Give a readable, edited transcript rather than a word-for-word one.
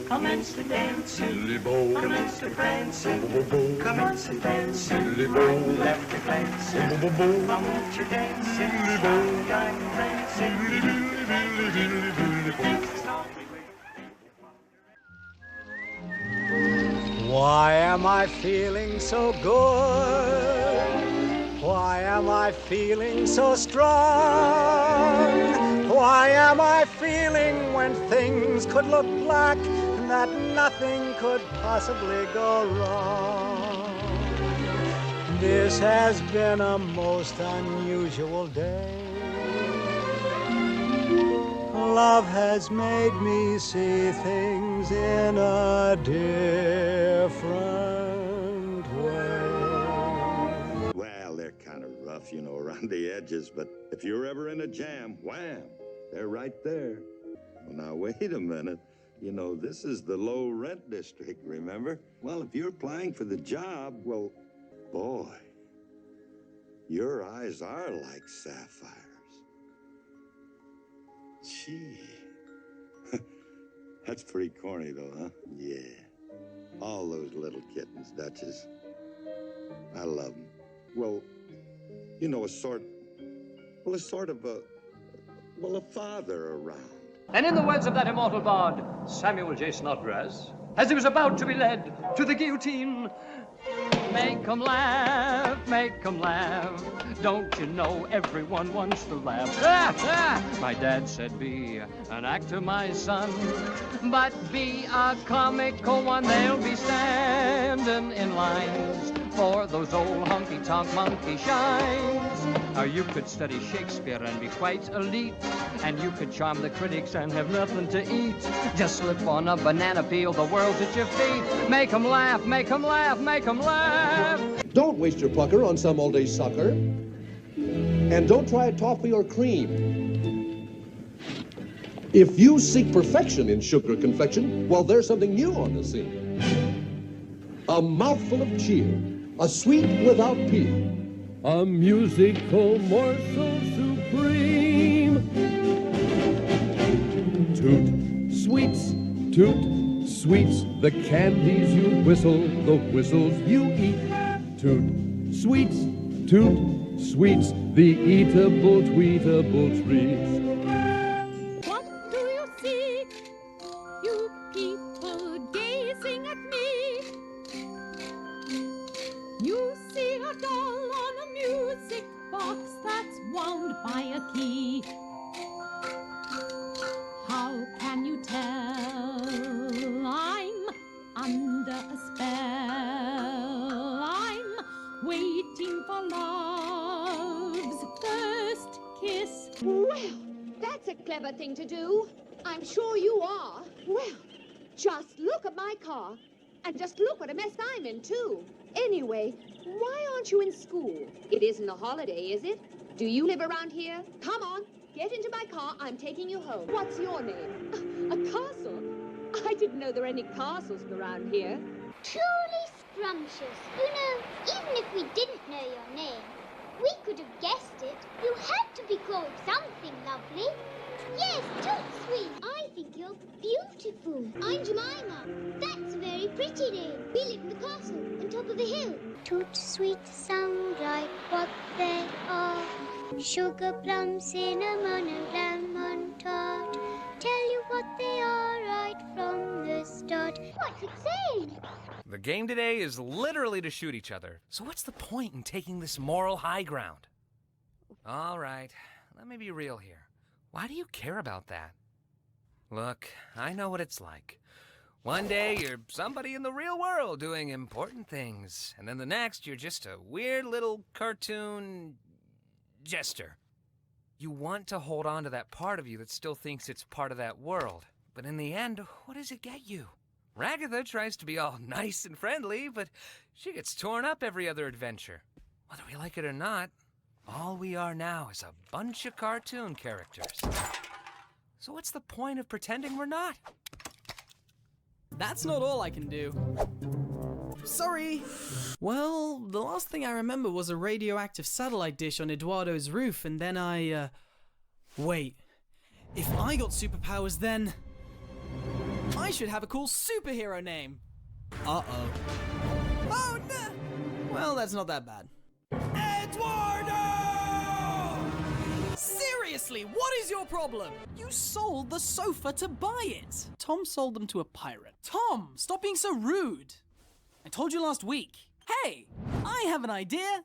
Commence to dance, silly bow. Commence to prance, silly bow. Commence to dance, silly bow. Left to glance, silly bow. Commence to dance, silly bow. Young friends, silly bow. Why am I feeling so good? Why am I feeling so strong? Why am I feeling when things could look black that nothing could possibly go wrong? This has been a most unusual day. Love has made me see things in a different way. Well, they're kind of rough, you know, around the edges, but if you're ever in a jam, wham, they're right there. Well, now, wait a minute. You know, this is the low rent district, remember? Well, if you're applying for the job, well, boy, your eyes are like sapphires. Gee. That's pretty corny, though, huh? Yeah. All those little kittens, Duchess. I love them. Well, you know, a sort of a father around. And in the words of that immortal bard, Samuel J. Snodgrass, as he was about to be led to the guillotine, make 'em laugh, don't you know everyone wants to laugh? My dad said be an actor, my son, but be a comical one. They'll be standing in lines for those old honky-tonk monkey shines. Now you could study Shakespeare and be quite elite, and you could charm the critics and have nothing to eat. Just slip on a banana peel, the world's at your feet. Make 'em laugh, make 'em laugh, make 'em laugh. Don't waste your pucker on some all-day sucker. And don't try toffee or cream. If you seek perfection in sugar confection, well, there's something new on the scene. A mouthful of cheer, a sweet without peel. A musical morsel supreme. Toot, sweets, the candies you whistle, the whistles you eat. Toot, sweets, the eatable, tweetable treats. What do you see, you people gazing at me? You see a doll on a music box that's wound by a key. How can you tell I'm under a spell? I'm waiting for love's first kiss. Well, that's a clever thing to do. I'm sure you are. Well, just look at my car. And just look what a mess I'm in, too. Anyway, why aren't you in school? It isn't a holiday, is it? Do you live around here? Come on, get into my car. I'm taking you home. What's your name? A castle? I didn't know there were any castles around here. Truly scrumptious. You know, even if we didn't know your name, we could have guessed it. You had to be called something lovely. Yes, Toot Sweet. I think you're beautiful. I'm Jemima. That's a very pretty name. We live in the castle on top of a hill. Toot Sweet sound like what they are. Sugar, plum, cinnamon, and lemon tart. Tell you what they are right from the start. What's it saying? The game today is literally to shoot each other. So what's the point in taking this moral high ground? All right, let me be real here. Why do you care about that? Look, I know what it's like. One day you're somebody in the real world doing important things, and then the next you're just a weird little cartoon jester. You want to hold on to that part of you that still thinks it's part of that world, but in the end, what does it get you? Ragatha tries to be all nice and friendly, but she gets torn up every other adventure. Whether we like it or not, all we are now is a bunch of cartoon characters. So what's the point of pretending we're not? That's not all I can do. Sorry! Well, the last thing I remember was a radioactive satellite dish on Eduardo's roof, and then Wait. If I got superpowers then... I should have a cool superhero name. Uh-oh. Oh, no! Well, that's not that bad. Eduardo! Seriously, what is your problem? You sold the sofa to buy it. Tom sold them to a pirate. Tom, stop being so rude. I told you last week. Hey, I have an idea.